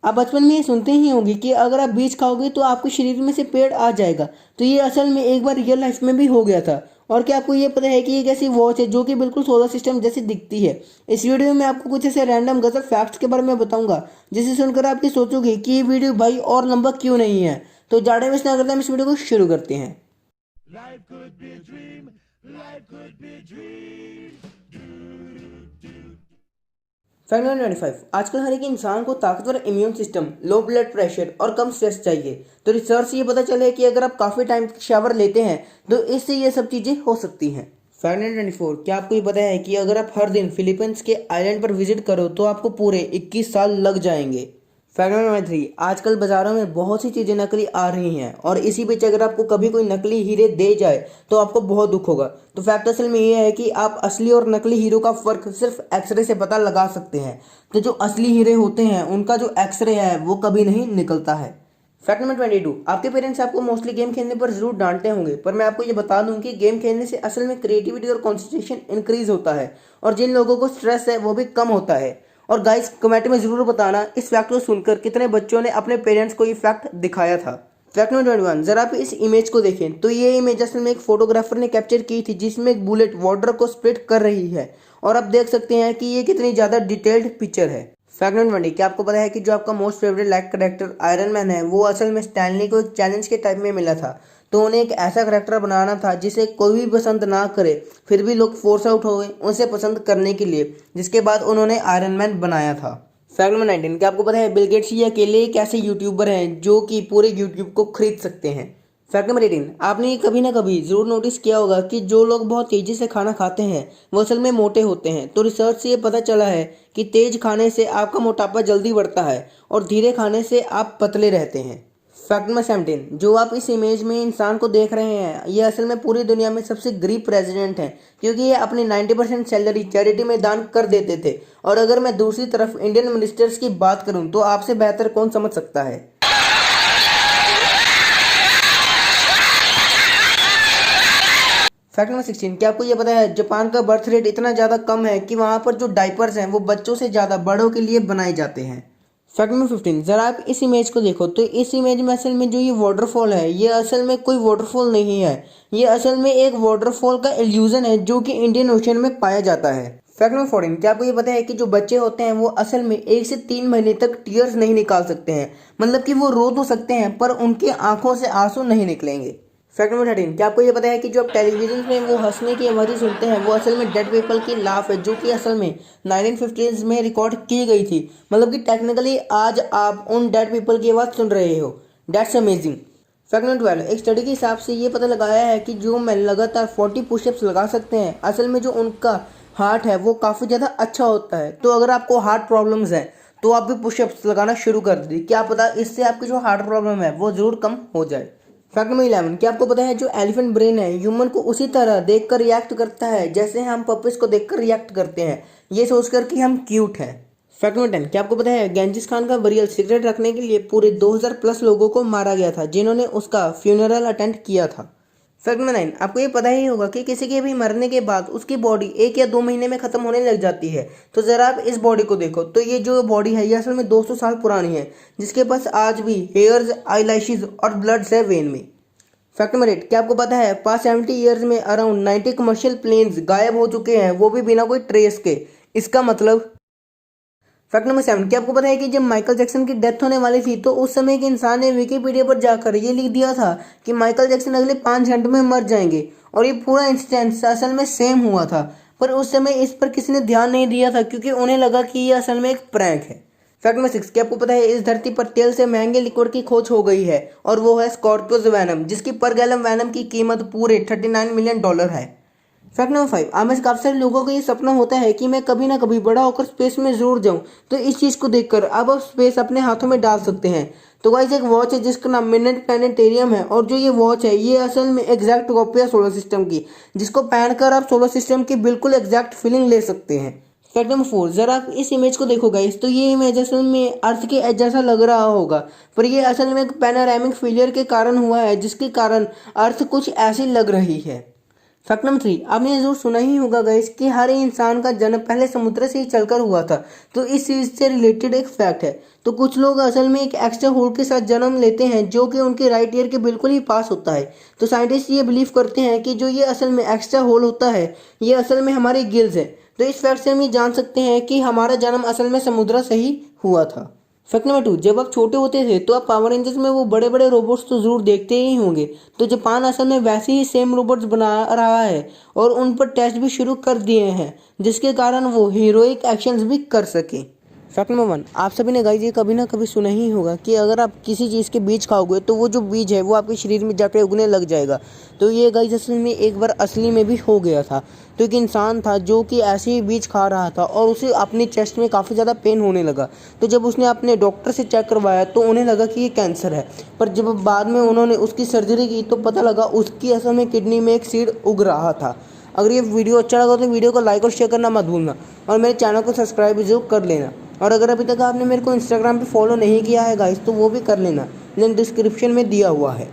आप बचपन में ये सुनते ही होंगे कि अगर आप बीज खाओगे तो आपके शरीर में से पेड़ आ जाएगा। तो ये असल में एक बार रियल लाइफ में भी हो गया था। और क्या आपको ये पता है कि एक ऐसी वॉच है जो कि बिल्कुल सोलर सिस्टम जैसी दिखती है। इस वीडियो में आपको कुछ ऐसे रैंडम गजब फैक्ट्स के बारे में बताऊंगा जिसे सुनकर आप ये सोचोगे कि ये वीडियो भाई और लंबा क्यों नहीं है। तो ज़्यादा वेस्ट ना करते हम इस वीडियो को शुरू करते हैं। Life could be a dream. Life could be a dream. Fact number 25। आजकल हर एक इंसान को ताकतवर immune system, low blood pressure और कम स्ट्रेस चाहिए। तो रिसर्च से ये पता चला है कि अगर आप काफ़ी टाइम तक शावर लेते हैं तो इससे ये सब चीज़ें हो सकती हैं। Fact number 24। क्या आपको ये पता है कि अगर आप हर दिन फिलीपींस के आइलैंड पर विजिट करो तो आपको पूरे 21 साल लग जाएंगे। Fact number 3। आजकल बाजारों में बहुत सी चीज़ें नकली आ रही हैं और इसी बीच अगर आपको कभी कोई नकली हीरे दे जाए तो आपको बहुत दुख होगा। तो फैक्ट असल में ये है कि आप असली और नकली हीरो का फ़र्क सिर्फ एक्सरे से पता लगा सकते हैं। तो जो असली हीरे होते हैं उनका जो एक्सरे है वो कभी नहीं निकलता है। Fact number 22। आपके पेरेंट्स आपको मोस्टली गेम खेलने पर जरूर डांटते होंगे, पर मैं आपको ये बता दूं कि गेम खेलने से असल में क्रिएटिविटी और कॉन्सेंट्रेशन इंक्रीज होता है और जिन लोगों को स्ट्रेस है वो भी कम होता है। और गाइस कमेंट में जरूर बताना इस फैक्ट को सुनकर कितने बच्चों ने अपने पेरेंट्स को ये फैक्ट दिखाया था। Fact number 21। जरा आप इस इमेज को देखें तो ये इमेज असल में एक फोटोग्राफर ने कैप्चर की थी जिसमें एक बुलेट वाटर को स्प्लिट कर रही है और आप देख सकते हैं कि ये कितनी ज़्यादा डिटेल्ड पिक्चर है। Fact number 20। क्या आपको पता है कि जो आपका most favourite like character iron man है वो असल में स्टैनली को एक चैलेंज के टाइप में मिला था। तो उन्हें एक ऐसा करेक्टर बनाना था जिसे कोई भी पसंद ना करे फिर भी लोग फोर्स आउट हो गए उसे पसंद करने के लिए, जिसके बाद उन्होंने आयरन मैन बनाया था। Fact number 19। क्या आपको पता है बिल गेट्स ये अकेले एक ऐसे यूट्यूबर हैं जो कि पूरे यूट्यूब को खरीद सकते हैं। Fact number 18। आपने ये कभी ना कभी ज़रूर नोटिस किया होगा कि जो लोग बहुत तेज़ी से खाना खाते हैं वो असल में मोटे होते हैं। तो रिसर्च से ये पता चला है कि तेज़ खाने से आपका मोटापा जल्दी बढ़ता है और धीरे खाने से आप पतले रहते हैं। Fact number 17। जो आप इस इमेज में इंसान को देख रहे हैं ये असल में पूरी दुनिया में सबसे गरीब प्रेसिडेंट हैं, क्योंकि ये अपनी 90% सैलरी चैरिटी में दान कर देते थे। और अगर मैं दूसरी तरफ इंडियन मिनिस्टर्स की बात करूं तो आपसे बेहतर कौन समझ सकता है। Fact number 16। क्या आपको ये पता है जापान का बर्थ रेट इतना ज़्यादा कम है कि वहाँ पर जो डाइपर्स हैं वो बच्चों से ज़्यादा बड़ों के लिए बनाए जाते हैं। Fact number 15। ज़रा आप इस इमेज को देखो तो इस इमेज में असल में जो ये वाटरफॉल है ये असल में कोई वाटरफॉल नहीं है, ये असल में एक वाटरफॉल का इल्यूजन है जो कि इंडियन ओशन में पाया जाता है। Fact number 14। क्या आपको ये पता है कि जो बच्चे होते हैं वो असल में 1 से 3 महीने तक टीयर्स नहीं निकाल सकते हैं, मतलब कि वो रो तो सकते हैं पर उनकी आंखों से आंसू नहीं निकलेंगे। Fact number 13। क्या आपको ये पता है कि जो आप टेलीविजन में वो हंसने की आवाज़ें सुनते हैं वो असल में डेड पीपल की लाफ है जो कि असल में 1950s में रिकॉर्ड की गई थी, मतलब कि टेक्निकली आज आप उन डेड पीपल की आवाज़ सुन रहे हो। That's amazing. Fact number 12। एक स्टडी के हिसाब से ये पता लगाया है कि जो मैं लगातार 40 पुशअप्स लगा सकते हैं असल में जो उनका हार्ट है वो काफ़ी ज़्यादा अच्छा होता है। तो अगर आपको हार्ट प्रॉब्लम्स हैं तो आप भी पुशअप्स लगाना शुरू कर दीजिए, क्या पता इससे आपकी जो हार्ट प्रॉब्लम है वो ज़रूर कम हो जाए। Fact number 11। क्या आपको पता है जो एलिफेंट ब्रेन है ह्यूमन को उसी तरह देखकर रिएक्ट करता है जैसे हम पपीज को देखकर रिएक्ट करते हैं, ये सोचकर कि हम क्यूट हैं। Fact number 10। क्या आपको पता है गेंजिस खान का बरियल सीक्रेट रखने के लिए पूरे 2000 प्लस लोगों को मारा गया था जिन्होंने उसका फ्यूनरल अटेंड किया था। Fact number 9। आपको ये पता ही होगा कि किसी के भी मरने के बाद उसकी बॉडी 1 या 2 महीने में ख़त्म होने लग जाती है। तो ज़रा आप इस बॉडी को देखो तो ये जो बॉडी है ये असल में 200 साल पुरानी है, जिसके पास आज भी हेयर्स, आईलैशेज और ब्लड्स है वेन में। Fact number 8। क्या आपको पता है पास्ट 70 ईयर्स में अराउंड 90 कमर्शियल प्लेन्स गायब हो चुके हैं, वो भी बिना कोई ट्रेस के। इसका मतलब। Fact number 7। क्या आपको पता है कि जब माइकल जैक्सन की डेथ होने वाली थी तो उस समय एक इंसान ने विकीपीडिया पर जाकर ये लिख दिया था कि माइकल जैक्सन अगले 5 घंटे में मर जाएंगे, और ये पूरा इंसिडेंट असल में सेम हुआ था। पर उस समय इस पर किसी ने ध्यान नहीं दिया था क्योंकि उन्हें लगा कि ये असल में एक प्रैंक है। Fact number 6। क्या आपको पता है इस धरती पर तेल से महंगे लिक्विड की खोज हो गई है और वो है स्कॉर्पियोज वैनम, जिसकी पर गैलन वैनम की कीमत पूरे $39 मिलियन है। Fact number 5। आप में से काफ़ी सारे लोगों को ये सपना होता है कि मैं कभी ना कभी बड़ा होकर स्पेस में जरूर जाऊं, तो इस चीज़ को देखकर अब आप स्पेस अपने हाथों में डाल सकते हैं। तो गाइस एक वॉच है जिसका नाम मिनट प्लानिटेरियम है, और जो ये वॉच है ये असल में एग्जैक्ट कॉपी है सोलर सिस्टम की, जिसको पहनकर आप सोलर सिस्टम की बिल्कुल एग्जैक्ट फीलिंग ले सकते हैं। Fact number 4। जरा आप इस इमेज को देखो गाइस तो ये इमेज असल में अर्थ के एज जैसा लग रहा होगा, पर ये असल में एक पैनोरामिक फेलियर के कारण हुआ है जिसके कारण अर्थ कुछ ऐसी लग रही है। फैक्ट नंबर 3, आपने जरूर सुना ही होगा गाइस कि हर इंसान का जन्म पहले समुद्र से ही चलकर हुआ था। तो इस चीज से रिलेटेड एक फैक्ट है। तो कुछ लोग असल में एक एक्स्ट्रा होल के साथ जन्म लेते हैं जो कि उनके राइट ईयर के बिल्कुल ही पास होता है। तो साइंटिस्ट ये बिलीव करते हैं कि जो ये असल में एक्स्ट्रा होल होता है ये असल में हमारे गिल्स है। तो इस फैक्ट से हम ये जान सकते हैं कि हमारा जन्म असल में समुद्र से ही हुआ था। फैक्ट नंबर 2, जब आप छोटे होते थे तो आप पावर रेंजर्स में वो बड़े बड़े रोबोट्स तो जरूर देखते ही होंगे। तो जापान असल में वैसे ही सेम रोबोट्स बना रहा है और उन पर टेस्ट भी शुरू कर दिए हैं जिसके कारण वो हीरोइक एक्शंस भी कर सके। फैक्ट नंबर 1, आप सभी ने गाइस ये कभी ना कभी सुना ही होगा कि अगर आप किसी चीज़ के बीज खाओगे तो वो जो बीज है वो आपके शरीर में जाके उगने लग जाएगा। तो ये गाइस असल में एक बार असली में भी हो गया था। तो एक इंसान था जो कि ऐसे ही बीज खा रहा था और उसे अपने चेस्ट में काफ़ी ज़्यादा पेन होने लगा। तो जब उसने अपने डॉक्टर से चेक करवाया तो उन्हें लगा कि ये कैंसर है। पर जब बाद में उन्होंने उसकी सर्जरी की तो पता लगा उसकी असल में किडनी में एक सीड उग रहा था। अगर ये वीडियो अच्छा लगा तो वीडियो को लाइक और शेयर करना मत भूलना और मेरे चैनल को सब्सक्राइब भी जरूर कर लेना। और अगर अभी तक आपने मेरे को इंस्टाग्राम पे फॉलो नहीं किया है गाइस तो वो भी कर लेना, लिंक डिस्क्रिप्शन में दिया हुआ है।